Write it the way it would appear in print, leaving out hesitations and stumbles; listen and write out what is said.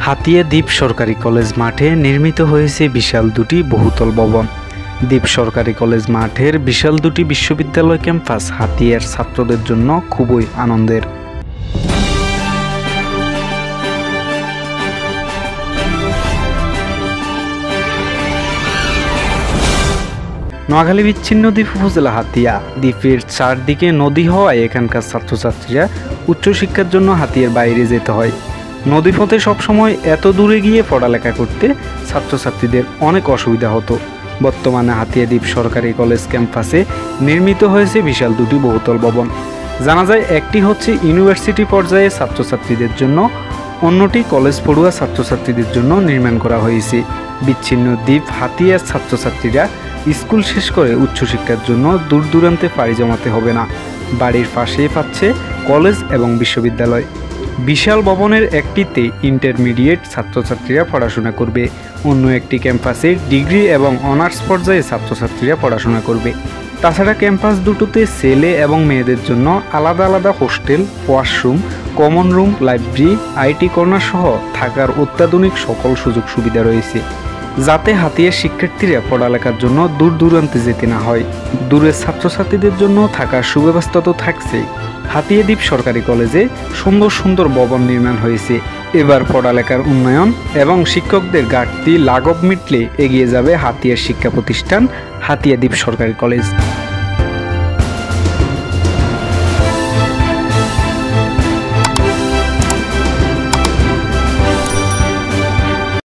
হাতিয়া দ্বীপ সরকারি কলেজ মাঠে নির্মিত হয়েছে বিশাল দুটি বহুতল ভবন। দ্বীপ সরকারি কলেজ মাঠের বিশাল দুটি বিশ্ববিদ্যালয় ক্যাম্পাস হাতিয়ার ছাত্রদের জন্য খুবই আনন্দের। নোয়াখালী বিচ্ছিন্ন দ্বীপ উপজেলা হাতিয়া দ্বীপের চারদিকে নদী হওয়ায় এখানকার ছাত্রছাত্রীরা উচ্চশিক্ষার জন্য হাতিয়ার বাইরে যেতে হয়। নদীপথে সবসময় এত দূরে গিয়ে পড়ালেখা করতে ছাত্রছাত্রীদের অনেক অসুবিধা হতো। বর্তমানে হাতিয়া দ্বীপ সরকারি কলেজ ক্যাম্পাসে নির্মিত হয়েছে বিশাল দুটি বহুতল ভবন। জানা যায় একটি হচ্ছে ইউনিভার্সিটি পর্যায়ে ছাত্রছাত্রীদের জন্য, অন্যটি কলেজ পড়ুয়া ছাত্রছাত্রীদের জন্য নির্মাণ করা হয়েছে। বিচ্ছিন্ন দ্বীপ হাতিয়ার ছাত্রছাত্রীরা স্কুল শেষ করে উচ্চশিক্ষার জন্য দূর দূরান্তে পাড়ি জমাতে হবে না। বাড়ির পাশেই পাচ্ছে কলেজ এবং বিশ্ববিদ্যালয়। বিশাল ভবনের একটিতে ইন্টারমিডিয়েট ছাত্রছাত্রীরা পড়াশোনা করবে, অন্য একটি ক্যাম্পাসে ডিগ্রি এবং অনার্স পর্যায়ে ছাত্রছাত্রীরা পড়াশোনা করবে। তাছাড়া ক্যাম্পাস দুটোতে ছেলে এবং মেয়েদের জন্য আলাদা আলাদা hostel, washroom, common room, library, IT corner সহ থাকার অত্যাধুনিক সকল সুযোগ সুবিধা রয়েছে, যাতে হাতিয়ার শিক্ষার্থীরা পড়ালেখার জন্য দূর দূরান্তে যেতে না হয়। দূরের ছাত্রছাত্রীদের জন্য থাকার সুব্যবস্থা তো থাকছেই। হাতিয়া দ্বীপ সরকারি কলেজে সুন্দর সুন্দর ভবন নির্মাণ হয়েছে। এবার পড়ালেখার উন্নয়ন এবং শিক্ষকদের ঘাটতি লাঘব মিটলে এগিয়ে যাবে হাতিয়ার শিক্ষা প্রতিষ্ঠান হাতিয়া দ্বীপ সরকারি কলেজ।